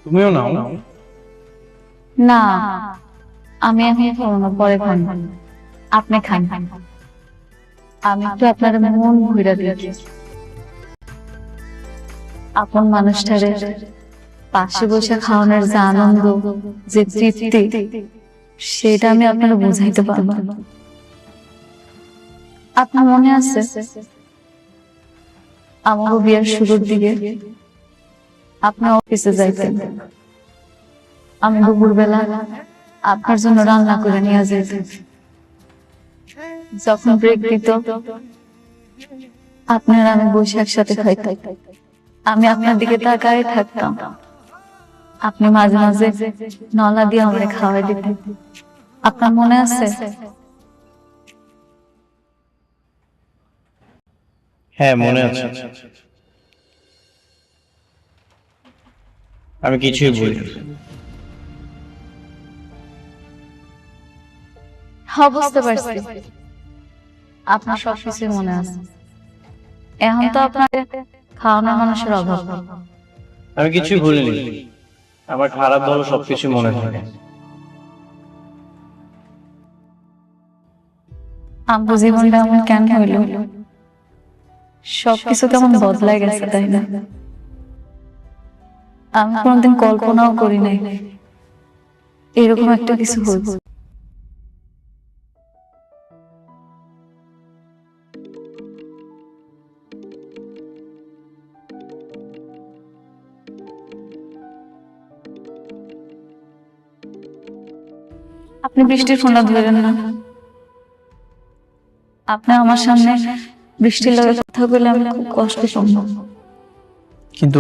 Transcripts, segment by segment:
তুমিও নাও। না, আমি এখন খাবো না, পরে খান। আপনি খান। আমি তো আপনার মন ভইরা দিয়েছি। আপন মানুষটারে পাশে বসে খাওয়ানোর যে আনন্দ, যে তৃপ্তি, সেটা আমি আপনাকে বুঝাইতে পারবো না। আপনার মনে আছে আমারও বিয়ের শুরুর দিকে আপনি অফিসে যাইতেন, আমি দুপুরবেলা আপনার জন্য রান্না করে নিয়ে যেতাম। যখন ব্রেক দিত আপনার আমি বসে একসাথে খাইতাম। আমি আপনার দিকে তাকায় থাকতাম, আপনি মাঝে মাঝে নলা দিয়ে আমাকে খাওয়াই দিতেন। আপনার মনে আছে? হ্যাঁ, মনে আছে। আমি কিছুই বলি। হ্যাঁ, বুঝতে পারছি আপনার সবকিছুই মনে আছে। এখন তো আপনার খাওয়ানোর মানুষের অভাব। আমি কিছুই ভুলিনি। আমার খারাপ ভালো সবকিছু মনে থাকে। আমার জীবনটা এমন কেন হইল? সবকিছু কেমন বদলায় গেছে, তাই না? আমি কোনোদিন কল্পনাও করি নাই এরকম একটা কিছু হয়েছে। আপনি বৃষ্টির ফোনটা ধরেন না। আপনি আমার সামনে বৃষ্টির লগে কথা বলে আমি খুব কষ্ট পাবো। কিন্তু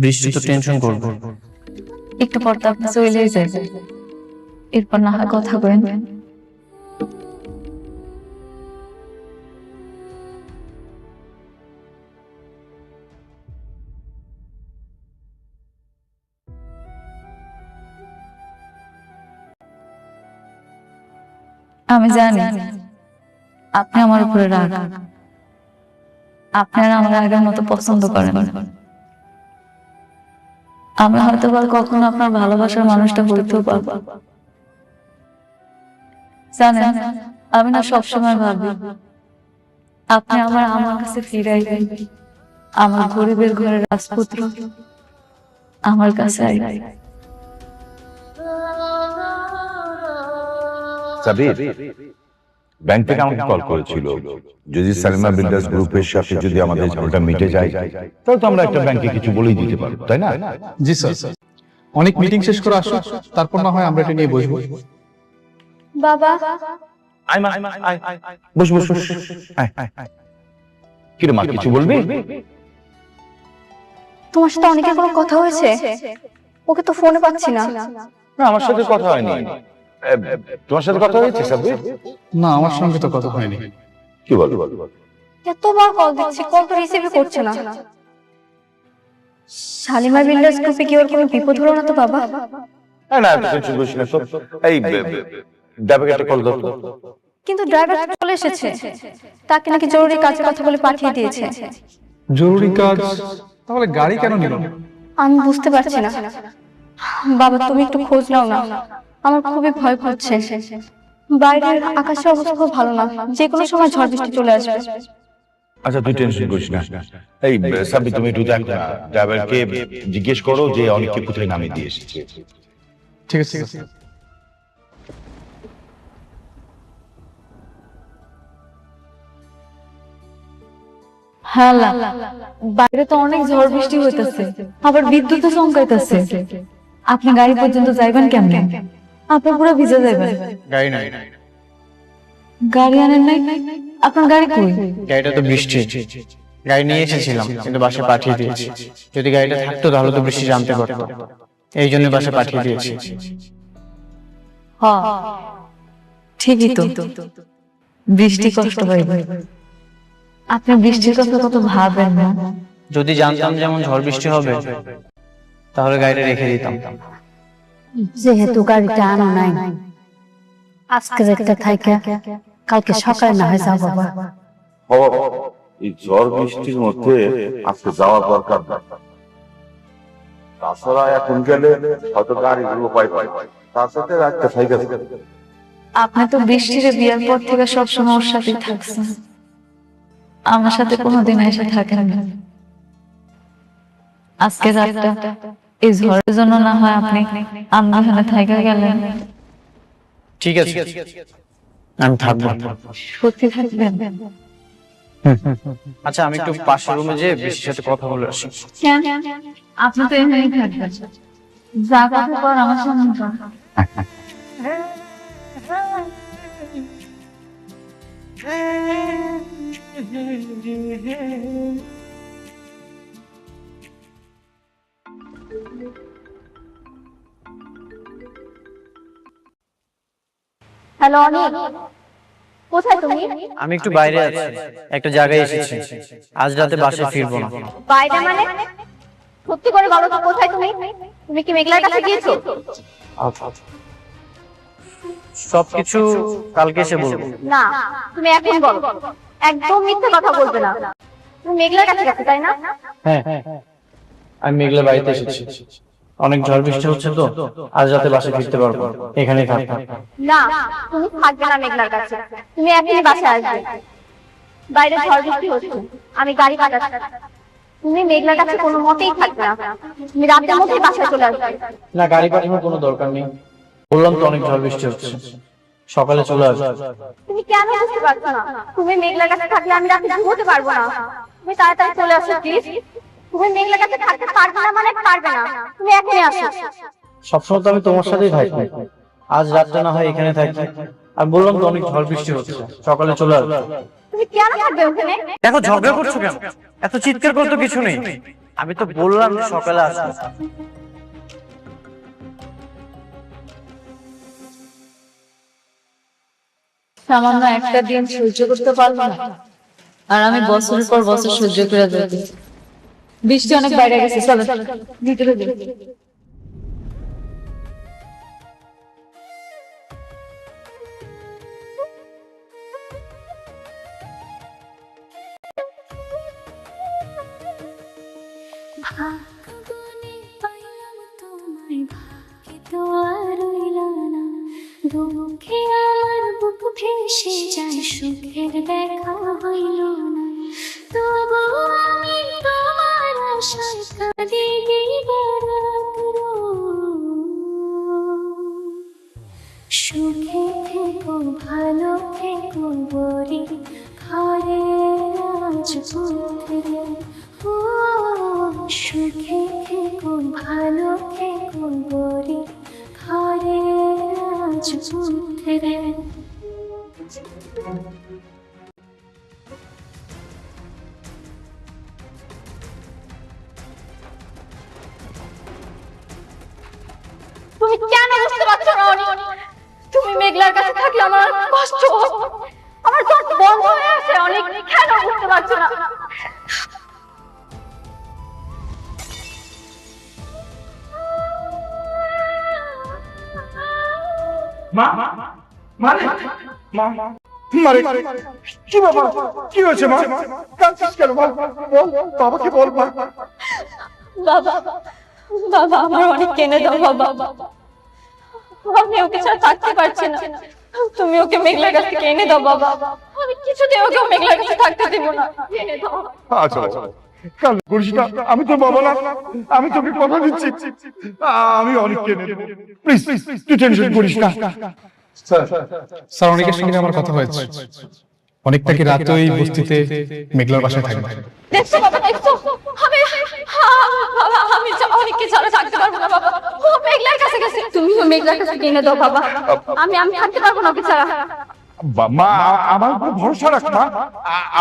বৃষ্টি তো টেনশন করবে। একটু পর তো আপনি চলেই যাবেন, এরপর না হয় কথা বলেন। আমি জানি আপনি আমার উপরে রাগ, আপনারা আমার আগের মতো পছন্দ করেন। আমি হয়তো বা কখনো আপনার ভালোবাসার মানুষটা হইতেও পারবো। জানেন, আমি না সবসময় ভাবি আপনি আমার কাছে ফিরাইবেন, আমার গরিবের ঘরের রাজপুত্র আমার কাছে আইবেন। সাবির ব্যাংক থেকে আমাকে কল করেছিল, যদি সালিমা বিল্ডার্স গ্রুপের সাথে যদি আমাদের ঝামেলাটা মিটে যায় তাহলে তো আমরা একটা ব্যাংকে কিছু বলেই দিতে পারবো, তাই না? জি স্যার, অনেক মিটিং শেষ করে আসো, তারপর না হয় আমরা এটা নিয়ে বসবো। বাবা, বস বস বস। কিরে মা, কিছু বলবি? তোমার সাথে অনেকের কোনো কথা হয়েছে? ওকে তো ফোনে পাচ্ছি না। না, আমার সাথে কথা হয়নি। তোমার সাথে কথা হয়েছে সাবির? না, আমার সঙ্গে তো কথা হয়নি। কি বল? এতবার কল দিচ্ছি, কল তো রিসিভই করছে না। শালিমার বিল্ডার্স গ্রুপে কি ওর কোনো বিপদ হলো না তো বাবা? না, কিছু বুঝি না তো। এই ড্রাইভারকে একটা কল দাও তো। কিন্তু ড্রাইভার চলে এসেছে, তাকে নাকি জরুরি কাজের কথা বলে পাঠিয়ে দিয়েছে। জরুরি কাজ? তাহলে গাড়ি কেন নিল? আমি বুঝতে পারছি না বাবা, তুমি একটু খোঁজ নাও না, আমার খুবই ভয় করছে। বাইরের আকাশের অবস্থা খুব ভালো না, যে কোনো সময় ঝড় বৃষ্টি চলে আসবে। আচ্ছা, তুই টেনশন করিস না। এই সাবি, তুমি একটু দেখ না, ড্রাইভারকে জিজ্ঞেস করো যে অনেককে কোথায় নামিয়ে দিয়ে এসেছে। ঠিক আছে, ঠিক আছে। হ্যাঁ, বাইরে তো অনেক ঝড় বৃষ্টি হইতেছে, আবার বিদ্যুৎ চমকাইতেছে। আপনি গাড়ি পর্যন্ত যাইবেন কেমনে? আপনি পুরো ভিজে যাবেন। গাড়ি নাই। গাড়ি আনেন নাই? আপনার গাড়ি কই? গাড়িটা তো বৃষ্টি। গাড়ি নিয়ে এসেছিলাম কিন্তু বাসে পাঠিয়ে দিয়েছি। যদি গাড়িটা থাকতো তাহলে তো বৃষ্টি জানতে পারতো, এই জন্য বাসে পাঠিয়ে দিয়েছি। হ্যাঁ, ঠিকই তো, বৃষ্টি কষ্ট পাইবে। আপনি বৃষ্টির কথা কত ভাবেন না? যদি জানতাম যেমন ঝড় বৃষ্টি হবে তাহলে গাড়িটা রেখে দিতাম। যেহেতু গাড়িটা আনো নাই, আজকে একটা থাইকা কালকে সকালে না হয় যাও বাবা। এই ঝড় বৃষ্টির মধ্যে আজকে যাওয়া দরকার না। তাছাড়া এখন গেলে হয়তো গাড়িগুলো পাই তার সাথে একটা সাইকেল। আপনি তো বৃষ্টির বিয়ার পর থেকে সবসময় ওর সাথেই থাকছেন, আমার সাথে কোনোদিন এসে থাকেন না। আজকে রাতটা এই ঝড়ের জন্য না হয় আপনি আমরা এখানে থাইকা গেলেন। ঠিক আছে, আমি থাকবো। সত্যি থাকবেন? আচ্ছা, আমি একটু পাশের রুমে যেয়ে বৃষ্টির সাথে কথা বলে আসি। কেন? আপনি তো এখানেই থাকবেন, যা কথা কর আমার সামনে কর। হ্যালো অনিক, কোথায় তুমি? আমি একটু বাইরে আছি, একটা জায়গায় এসেছি। আজ রাতে বাসায় ফিরবো না। বাইরে মানে? সত্যি করে বলো তো কোথায় তুমি? তুমি কি মেঘলার কাছে গিয়েছো? সবকিছু কালকে এসে বলবো। না, তুমি এখন বলো। একদম মিথ্যে কথা বলবে না। তুমি মেঘলার কাছে গেছো তাই না? হ্যাঁ, আমি মেঘলা বাড়িতে এসেছি। অনেক ঝড় বৃষ্টি হচ্ছে তো, আজ রাতে বাসায় ফিরতে পারবো, এখানেই থাকবো। না, তুমি থাকবে না মেঘলার কাছে। তুমি এখনই বাসায় আসবে। বাইরে ঝড় বৃষ্টি হচ্ছে, আমি গাড়ি পাঠাচ্ছি। তুমি মেঘলার কাছে কোনো মতেই থাকবে না। তুমি রাতের মধ্যেই বাসায় চলে আসবে। না, গাড়ি পাঠানোর কোনো দরকার নেই। বললাম তো অনেক ঝড় বৃষ্টি হচ্ছে, সকালে চলে আসবে। তুমি কেন বুঝতে পারছো না? তুমি মেঘলার কাছে থাকলে আমি রাতে ঘুমোতে পারবো না। তুমি তাড়াতাড়ি চলে আসো প্লিজ। তুমি মেঘলার কাছে থাকতে পারবে না মানে পারবে না। তুমি এখনই আসো। সবসময় তো আমি তোমার সাথেই থাকি, আজ রাতটা না হয় এখানে থাকি। আর বললাম তো অনেক ঝড় বৃষ্টি হচ্ছে, সকালে চলে আসবে। তুমি কেন থাকবে ওখানে? দেখো, ঝগড়া করছো কেন? এত চিৎকার করতে কিছু নেই। আমি তো বললাম যে সকালে আসবে। সামান্য একটা দিন সহ্য করতে পারবো না, আর আমি বছরের পর বছর সহ্য করে যাবো। বৃষ্টি অনেক বাইরে গেছে, চলো ভিতরে যাই। ভাগ্যবনে পাইলাম তোমায়, ভাগ্যে তো আর রইলা না। দুঃখে আমার বুক ভেসে যায়, সুখের দেখা হইল না। তবু আমি তোমার আশায় কাঁদি দিবারাত্র। সুখে থেকো ভালো থেকো বলি, ঘরে রাজপুত্রে। ও সুখে থেকো ভালো থেকো বলি, ঘরে রাজপুত্রে। তুমি কেন বুঝতে পারছো না অনিক? তুমি মেঘলার কাছে থাকলে আমার কষ্ট হয়। আমার চোখ বন্ধ হয়ে আছে অনেক। কেন বুঝতে পারছো না? কি বাবা, কি হয়েছে মা? কাঁদছিস কেন? বল বল, বাবাকে বল। বাবা, বাবা আমার অনেক কেনে দাও বাবা। আমি ওকে ছাড়া থাকতে পারছি না। তুমি ওকে মেঘলার কাছে থেকে এনে দাও বাবা। আমি কিছুতেই ওকে মেঘলার কাছে থাকতে দেব না। এনে দাও। আচ্ছা কাল করিস না, আমি তো বাবা না, আমি তোকে কথা দিচ্ছি, আমি অনেককে নেব। প্লিজ তুই টেনশন করিস না। স্যার, অনেকের সঙ্গে আমার কথা হয়েছে। অনেকটাকে রাতে ওই বস্তিতে মেঘলার বাসায় থাকবে। দেখছো বাবা, দেখছো? আমি অনেককে ছাড়া থাকতে পারবো না বাবা। ও মেঘলার কাছে গেছে। তুমিও মেঘলার কাছে এনে দাও বাবা। আমি থাকতে পারবো না ওকে ছাড়া। মা, আমার উপর ভরসা রাখ মা।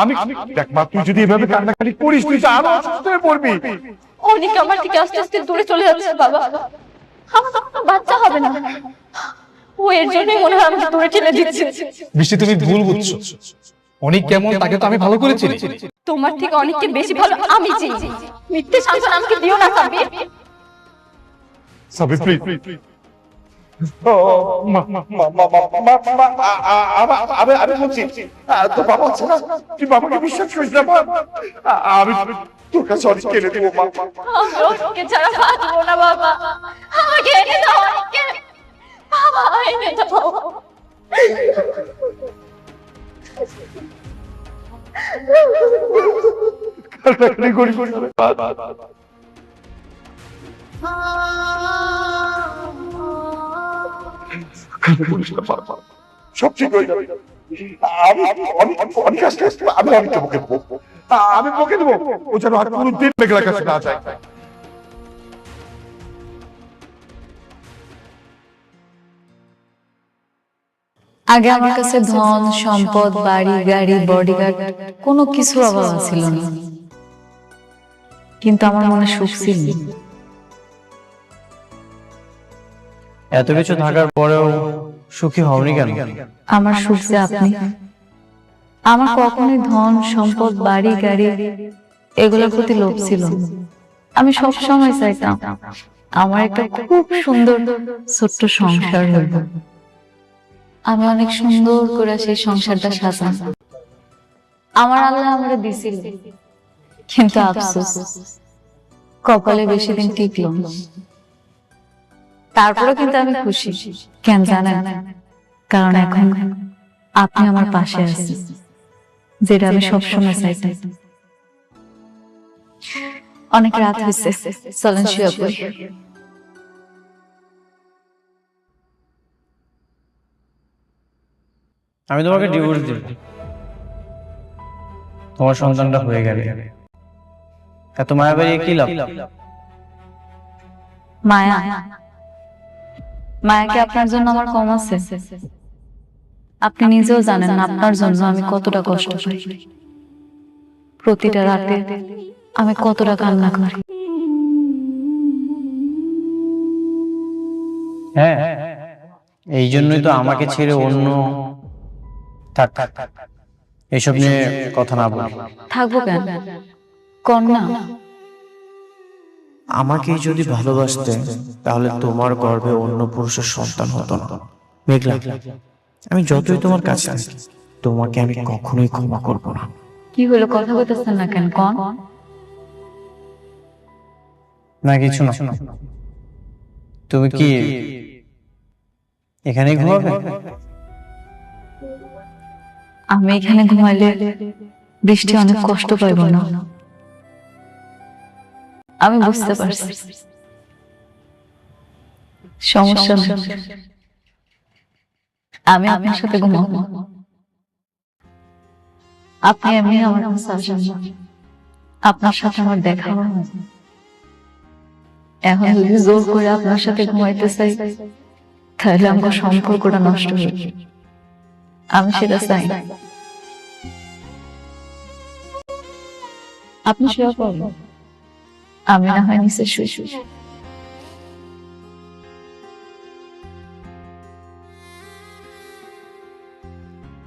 আমি দেখ মা, তুই যদি এভাবে কান্নাকাটি করিস তুই তো আরো অসুস্থ হয়ে পড়বি। অনেক আমার থেকে আস্তে আস্তে দূরে চলে যাচ্ছে বাবা। আমার তো কোনো বাচ্চা হবে না। ও এর জন্যই মনে হয় আমাকে দূরে ঠেলে দিচ্ছে। বৃষ্টি, তুমি ভুল বুঝছো। অনেক কেমন তাকে তো আমি ভালো করে চিনি। তোমার থেকে অনেককে বেশি ভালো আমি চিনি। মিথ্যে সান্ত্বনা আমাকে দিও না সাব্বির। সাবির প্লিজ, আমি বলছি তোর বাবা আছে না, তুই বাবাকে বিশ্বাস করিস না। আমি তোর কাছে অনেক কেড়ে দেবো। আমি ওকে ছাড়া বাঁচবো না বাবা, আমাকে এনে দাও অনেককে, বাবা এনে দাও। সব ঠিক হয়ে যাবে। আমি অনেক আসতে আসতে আমি অনেককে বকে দেবো। আমি বকে দেবো, ও যেন আর কোনোদিন মেঘলার কাছে না যায়। আগে আমার কাছে ধন সম্পদ বাড়ি গাড়ি বডিগার্ড কোনো কিছু অভাব ছিল না, কিন্তু আমার মনে সুখ ছিল। এত কিছু থাকার পরেও সুখী হওনি কেন? আমার সুখ যে আপনি। আমার কখনোই ধন সম্পদ বাড়ি গাড়ি এগুলোর প্রতি লোভ ছিল না। আমি সব সময় চাইতাম আমার একটা খুব সুন্দর ছোট্ট সংসার হইব। আমি অনেক সুন্দর করে সেই সংসারটা সাজাম। আমার আল্লাহ আমারে দিছিল, কিন্তু আফসোস কপালে বেশি দিন টিকল না। তারপরে কিন্তু আমি খুশি, কেন জানেন? কারণ এখন আপনি আমার পাশে আছেন, যেটা আমি সবসময় চাইতাম। অনেক রাত হয়েছে, চলেন শুয়ে পড়ি। আমি তোমাকে ডিভোর্স দিব, তোমার সন্তানটা হয়ে গেলে। এত মায়া বাড়িয়ে কি লাভ? মায়া মায়া কি আপনার জন্য আমার কম আছে? আপনি নিজেও জানেন না আপনার জন্য আমি কতটা কষ্ট পাই। প্রতিটা রাতে আমি কতটা কান্না করি। হ্যাঁ, এই জন্যই তো আমাকে ছেড়ে অন্য থাক এসব নিয়ে কথা না বলি। থাকবো কেন? কন্যা আমাকে যদি ভালোবাসতে তাহলে তোমার গর্ভে অন্য পুরুষের সন্তান হতো না। মেঘলা, আমি যতই তোমার কাছে আসি, তোমাকে আমি কখনোই ক্ষমা করব না। কি হলো, কথা বলতেছেন না কেন? কোন না কিছু না। তুমি কি এখানেই ঘুমাবে? আমি এখানে ঘুমাইলে বৃষ্টি অনেক কষ্ট পাইব না? আমি বুঝতে পারছি, সমস্যা নেই। আমি আপনার সাথে ঘুমাবো। আপনি এমনি আমার কাছে আসেন না, আপনার সাথে আমার দেখা হয়। এখন যদি জোর করে আপনার সাথে ঘুমাইতে চাই, তাহলে আমার সম্পর্কটা নষ্ট হবে। আমি সেটা চাই না। আপনি শুয়ে পড়ুন, আমি না হয় নিচে শুয়ে শুয়ে।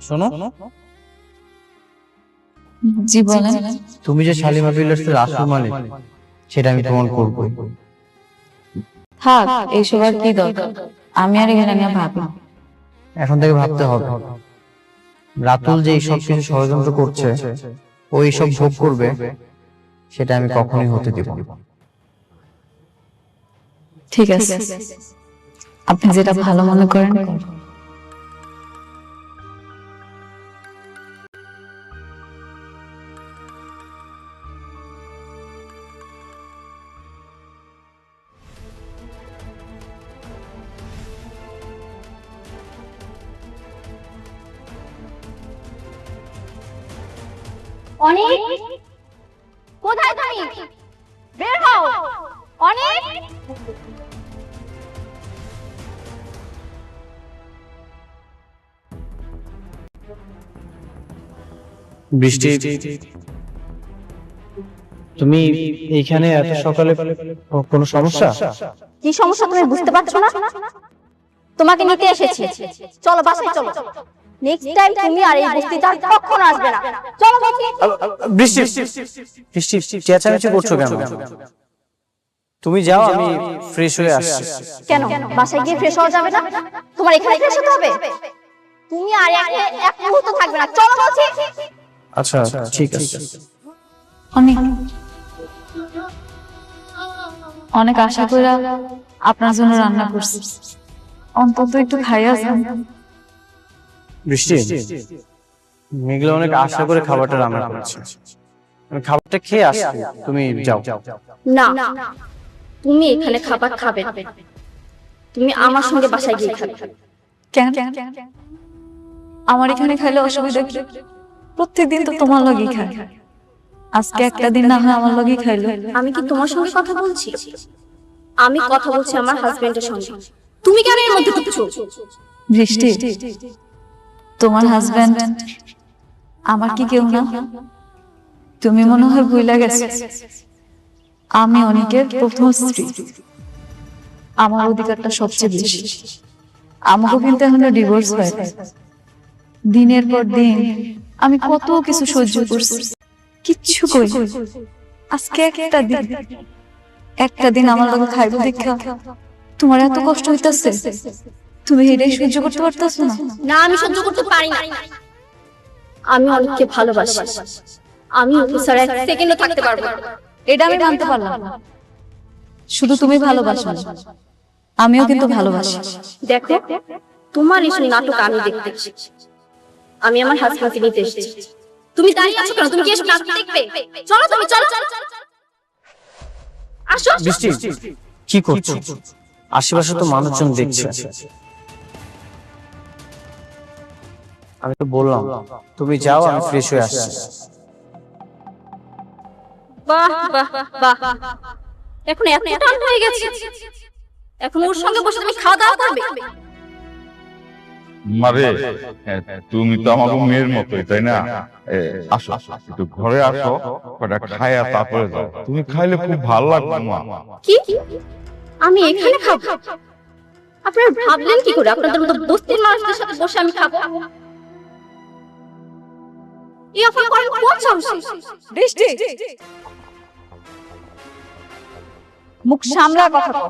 শোনো, জি বলেন। তুমি যে শালিমা বিল্ডার্সের আসল মালিক, সেটা আমি প্রমাণ করব। থাক, এইসব আর কি দরকার? আমি আর এখানে নিয়ে ভাবি। এখন থেকে ভাবতে হবে, রাতুল যে এই সব কিছু ষড়যন্ত্র করছে, ও এইসব ভোগ করবে, সেটা আমি কখনোই হতে দেব না। ঠিক আছে, আপনি যেটা ভালো মনে করেন। অনেক, কোথায় তুমি? বের হও অনেক। বৃষ্টি, তুমি এইখানে এত সকালে কোনো সমস্যা? কি সমস্যা তুমি বুঝতে পারছো না? তোমাকে নিতে এসেছি, চলো বাসায় চলো। নেক্সট টাইম তুমি আর এই বস্তিতে আর কখনো আসবে না। চলো বলছি। বৃষ্টি, বৃষ্টি চেঁচামেচি করছো কেন? তুমি যাও, আমি ফ্রেশ হয়ে আসছি। কেন বাসায় গিয়ে ফ্রেশ হওয়া যাবে না? তোমার এখানে ফ্রেশ হতে হবে? তুমি আর এক মুহূর্ত থাকবে না, চলো বলছি। আচ্ছা ঠিক আছে। অনেক অনেক আশা করে আপনার জন্য রান্না করছি, অন্তত একটু খাইয়া যান। বৃষ্টি, মেঘলা অনেক আশা করে খাবারটা রান্না করেছে, আমি খাবারটা খেয়ে আসছি, তুমি যাও। না, তুমি এখানে খাবার খাবে না, তুমি আমার সঙ্গে বাসায় গিয়ে খাবে। কেন? আমার এখানে খাইলে অসুবিধা কি? প্রত্যেকদিন তো তোমার লগেই খাই, আজকে একটা দিন না হয় আমার লগেই খাইলো। আমি কি তোমার সঙ্গে কথা বলছি? আমি কথা বলছি আমার হাজবেন্ডের সঙ্গে। তুমি কেন এর মধ্যে ঢুকছো? বৃষ্টি, তোমার হাজবেন্ড আমার কি কেউ না? তুমি মনে হয় ভুলে গেছো, আমি অনেকের প্রথম স্ত্রী, আমার অধিকারটা সবচেয়ে বেশি। আমাকে কিন্তু এখনো ডিভোর্স হয় নাই। দিনের পর দিন আমি কত কিছু সহ্য করছি, কিচ্ছু কই। আজকে একটা দিন আমার লগে খাইব দেখা তোমার এত কষ্ট হইতাছে, তুমি এটাই সহ্য করতে পারতাছ না? না, আমি সহ্য করতে পারি না। আমি অনেককে ভালোবাসি, আমি ওকে ছাড়া এক সেকেন্ডও থাকতে পারবো না। এটা আমি মানতে পারলাম না। শুধু তুমি ভালোবাসো না, আমিও কিন্তু ভালোবাসি। দেখো, তোমার এসব নাটক আমি দেখতে এসেছি। আমি আমার হাজবেন্ডকে নিতে এসেছি। তুমি দাঁড়িয়ে আছো কেন? তুমি কি এসব নাটক দেখবে? চলো, তুমি চলো। আসো। বৃষ্টি, কি করছো? আশেপাশে তো মানুষজন দেখছে। আমি তো বললাম তুমি যাও, আমি ফ্রেশ হয়ে আসছি। বাহ বাহ বাহ, এখন এত টান হয়ে গেছে, এখন ওর সঙ্গে বসে তুমি খাওয়া দাওয়া করবে? মারে, তুমি তো আমার মেয়ের মতোই, তাই না? আসো একটু ঘরে আসো, কটা খায়া তারপরে যাও। তুমি খাইলে খুব ভালো লাগবে মা। কি আমি এখানে খাবো? আপনারা ভাবলেন কি করে আপনাদের মতো বস্তির মানুষদের সাথে বসে আমি খাবো? এই অফার করেন কোন সাহসে? বৃষ্টি, মুখ সামলা কথা কও।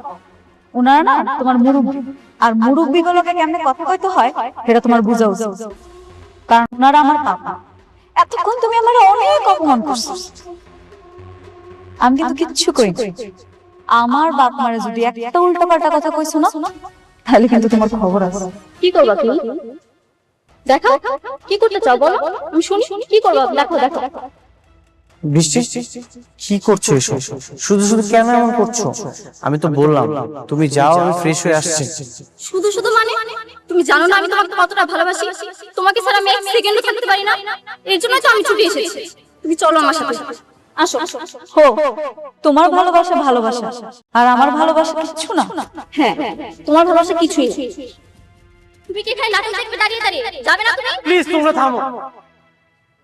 ওনারা না তোমার মুরব্বি, আর মুরব্বি গুলোকে কেমনে কথা কইতে হয় সেটা তোমার বুঝা উচিত, কারণ ওনারা আমার পাপা। এতক্ষণ তুমি আমার অনেক অপমান করছো, আমি কিন্তু কিচ্ছু কইনি। আমার বাপ মারে যদি একটা উল্টা পাল্টা কথা কইছো না, তাহলে কিন্তু তোমার খবর আছে। কি করবা তুমি? দেখো কি করতে চাও বলো, আমি শুনি। কি করবা? দেখো দেখো। বৃষ্টি, কি করছো এসব? শুধু শুধু কেন এমন করছো? আমি তো বললাম তুমি যাও, আমি ফ্রেশ হয়ে আসছি। শুধু শুধু মানে? তুমি জানো না আমি তোমাকে কতটা ভালোবাসি? তোমাকে ছাড়া আমি এক সেকেন্ডও থাকতে পারি না। এর জন্যই তো আমি ছুটে এসেছি। তুমি চলো আমার সাথে। আসো। হো, তোমার ভালোবাসা ভালোবাসা, আর আমার ভালোবাসা কিচ্ছু না। হ্যাঁ, তোমার ভালোবাসা কিছুই না। তুমি কি এখানে নাটক দেখবে দাঁড়িয়ে দাঁড়িয়ে? যাবে না তুমি? প্লিজ তোমরা থামো।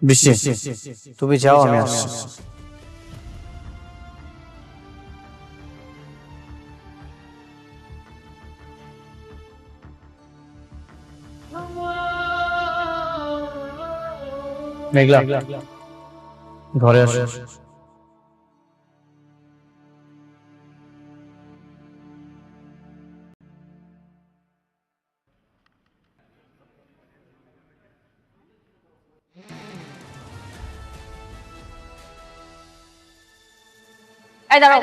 বৃষ্টি, তুমি যাও, আমি আসছি। মেঘলা, ঘরে আসো। এই দাঁড়াও।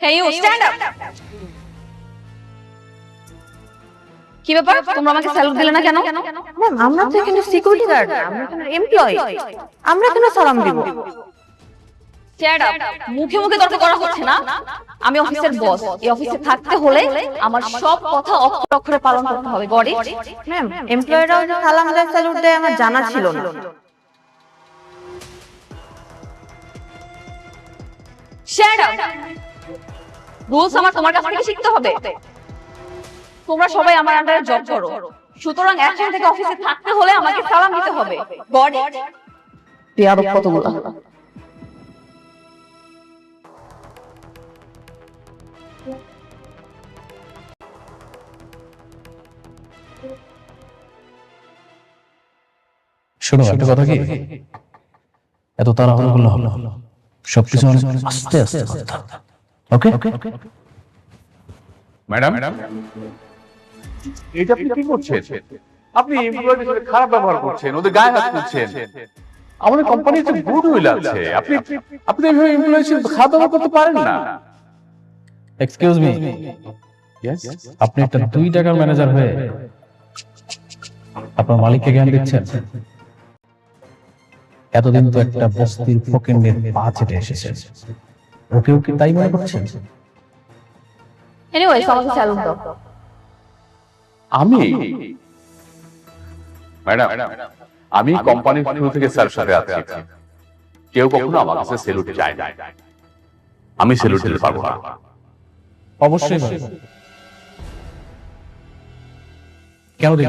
Hey you, stand up. কি ব্যাপার? তোমরা আমাকে স্যালুট দিলে না কেন? ম্যাম, আমরা তো এখানে সিকিউরিটি গার্ড, আমরা এখানে এমপ্লয়ি, আমরা কেন সালাম দিব? Stand up. মুখে মুখে তর্ক করা হচ্ছে না। আমি অফিসের বস, এই অফিসে থাকতে হলে আমার সব কথা অক্ষরে অক্ষরে পালন করতে হবে। গড়ে ম্যাম, এমপ্লয়িরাও যে সালাম দেয়, স্যালুট দেয় আমার জানা ছিল না। Stand up. রুলস আমার তোমার কাছ থেকে শিখতে হবে। তোমরা সবাই আমার আন্ডারে জব করো, সুতরাং এখন থেকে অফিসে থাকতে হলে আমাকে সালাম দিতে হবে। গড়ে বেয়াদব কতগুলো। শোনো, একটা কথা কি, এত তাড়াহুড়ো করলে হলো? সবকিছু আস্তে আস্তে করতে হবে। ওকে? ম্যাডাম, এটা আপনি কি করছেন? আপনি এমপ্লয়িদের সাথে খারাপ ব্যবহার করছেন, ওদের গায়ে হাত তুলছেন। আমাদের কোম্পানির যে গুড উইল আছে, আপনি এইভাবে এমপ্লয়ির সাথে খারাপ ব্যবহার করতে পারেন না। এক্সকিউজ মি, আপনি একটা 2 টাকার ম্যানেজার হয়ে আপনার মালিককে জ্ঞান দিচ্ছেন? এতদিন তো একটা বস্তির ফকিন্নের পা চেটে এসেছেন, ওকে ওকে তাই মনে করছেন? এনিওয়ে আমাকে স্যালুট দাও। ম্যাডাম, আমি কোম্পানির শুরু থেকে স্যার সাথে আছি। কেউ কখনো আমার কাছে স্যালুট চায় না, আমি স্যালুট দিতে পারবো না। অবশ্যই পারবেন। কেন দিন?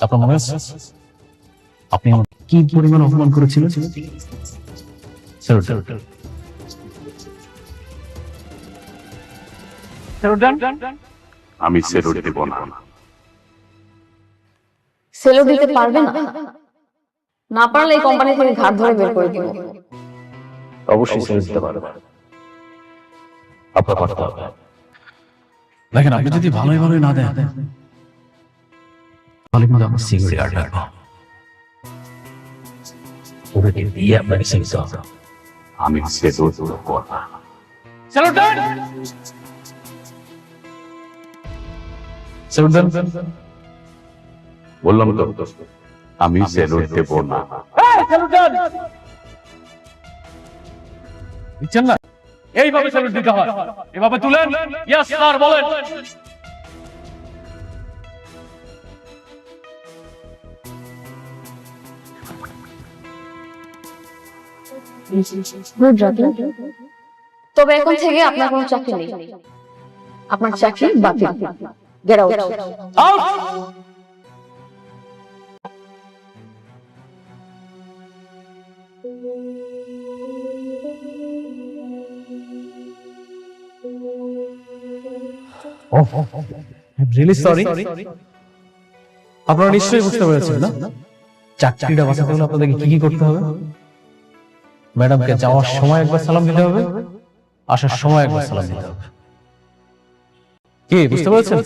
আপনার মনে আছে আপনি আমাকে কি পরিমাণ অপমান করেছিলেন? স্যালুট। আমি স্যালুট দেব না। স্যালুট দিতে পারবে না? না পারলে এই কোম্পানি থেকে ঘাট ধরে বের করে দিব। অবশ্যই স্যালুট দিতে পারবেন। আপনার করতে হবে। দেখেন, আপনি যদি ভালোই ভালোই না দেন তাহলে কিন্তু আমার সিকিউরিটি গার্ড রাখবো, ওদেরকে দিয়ে আপনাকে সিকিউরিটি হবে। আমি স্যালুট দেব না। স্যালুট দেন, স্যালুট দেন। বললাম তো, আমি স্যালুট দেব না। দিচ্ছেন না? এইভাবে স্যালুট দিতে হয়, এভাবে তুলেন, ইয়েস স্যার বলেন। গুড রাতুল। তবে এখন থেকে আপনার কোনো চাকরি নেই, আপনার চাকরি বাতিল। Get out. Really sorry. আপনারা নিশ্চয়ই বুঝতে পেরেছেন না চাকরিটা বাঁচাতে হলে আপনাদেরকে কি কি করতে হবে? ম্যাডামকে যাওয়ার সময় একবার সালাম দিতে হবে, আসার সময় একবার সালাম দিতে হবে। কি বুঝতে পেরেছেন?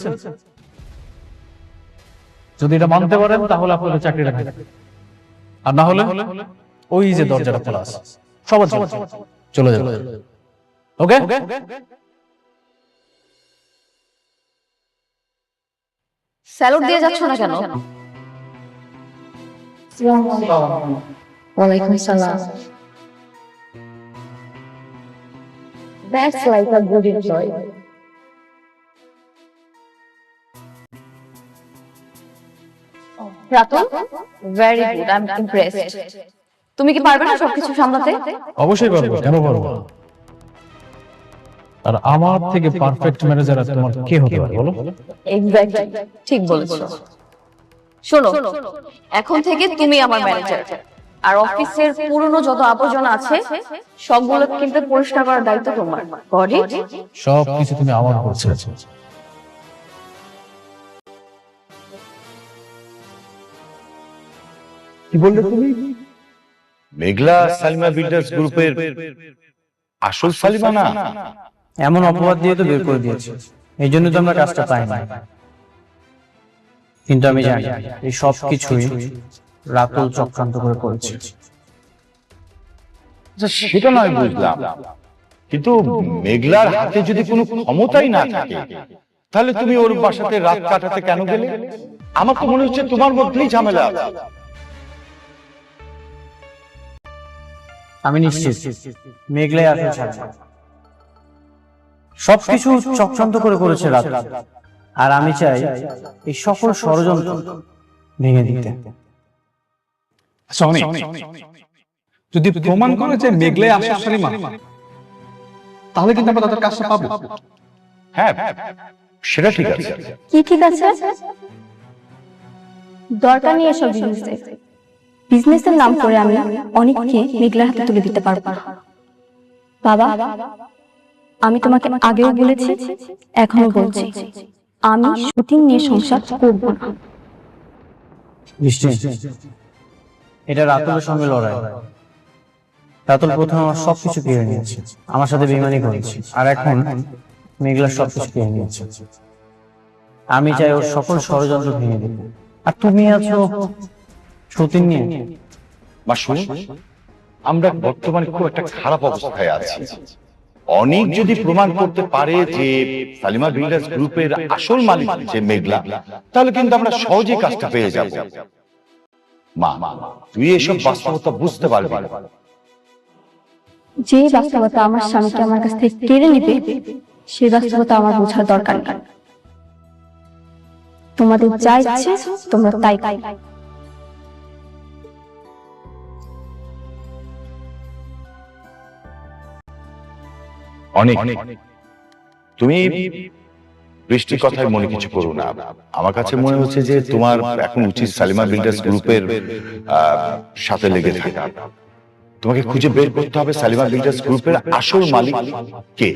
যদি এটা মানতে পারেন তাহলে আপনাদের চাকরিটা নেবেন, আর না হলে ওই যে দরজাটা খোলা আছে, সবার জন্য চলে যাবে। ওকে? স্যালুট দিয়ে যাচ্ছ না কেন? ওয়ালাইকুম সালাম। That's like a good employee. Ratul, very good. I'm impressed. তুমি কি পারবে না সবকিছু সামলাতে? অবশ্যই পারবো, কেন পারবো না? আর আমার থেকে পারফেক্ট ম্যানেজার তোমার কে হতে পারে বলো? এক্স্যাক্টলি, ঠিক বলেছো। শোনো, এখন থেকে তুমি আমার ম্যানেজার, আর অফিসের পুরনো যত আবর্জনা আছে সবগুলো কিন্তু পরিষ্কার করার দায়িত্ব তোমার। Got it? সব কিছু তুমি আমার উপর ছেড়েছো। কি বললে তুমি? মেঘলা সালিমা বিল্ডার্স গ্রুপের আসল সালিমা না? এমন অপবাদ দিয়ে তো বের করে দিয়েছে, এই জন্য তো আমরা কাজটা পাই না। কিন্তু আমি জানি এই সব কিছুই রাতুল চক্রান্ত করে করেছে। সেটা নয় বুঝলাম, কিন্তু মেঘলার হাতে যদি কোনো ক্ষমতাই না থাকে তাহলে তুমি ওর বাসাতে রাত কাটাতে কেন গেলে? আমার তো মনে হচ্ছে তোমার মধ্যেই ঝামেলা আছে। আমি নিশ্চিত মেঘলাই আসল ছাড়বে। সবকিছু চক্রান্ত করে করেছে রাতুল, আর আমি চাই এই সকল ষড়যন্ত্র ভেঙে দিতে। সনি, যদি প্রমাণ করে যে মেঘলাই আসল সালিমা, তাহলে কিন্তু আমরা তাদের কাজটা পাবো। হ্যাঁ, সেটা ঠিক আছে। কি ঠিক আছে? দরকার নেই এসব বিজনেসের নাম করে আমি অনেককে মেঘলার হাতে তুলে দিতে পারবো। বাবা, আমি তোমাকে আগেও বলেছি, এখনো বলছি, আমি শুটিং নিয়ে সংসার করব না। বৃষ্টি, এটা রাতুলের সঙ্গে লড়াই, রাতুল প্রথমে আমার সবকিছু কেড়ে নিয়েছে, আমার সাথে বেইমানি করেছে, আর এখন মেঘলা সবকিছু কেড়ে নিয়েছে। আমি চাই ওর সকল ষড়যন্ত্র ভেঙে দেব। আর তুমি আছো সতীন নিয়ে। মাসুম, আমরা বর্তমানে খুব একটা খারাপ অবস্থায় আছি। অনেক যদি প্রমাণ করতে পারে যে সালিমা বিল্ডার্স গ্রুপের আসল মালিক যে মেঘলা, তাহলে কিন্তু আমরা সহজেই কাজটা পেয়ে যাব। মা, তুই এসব বাস্তবতা বুঝতে পারবি না। যে বাস্তবতা আমার স্বামীকে আমার কাছ থেকে কেড়ে নিবে, সেই বাস্তবতা আমার বোঝার দরকার নেই। তোমাদের যা ইচ্ছে তোমরা তাই করো। অনেক, তুমি বৃষ্টির কথায় মনে কিছু করো না। আমার কাছে মনে হচ্ছে যে তোমার এখন উচিত সালিমা বিল্ডার্স গ্রুপের সাথে লেগে থাকা। তোমাকে খুঁজে বের করতে হবে সালিমা বিল্ডার্স গ্রুপের আসল মালিক কে।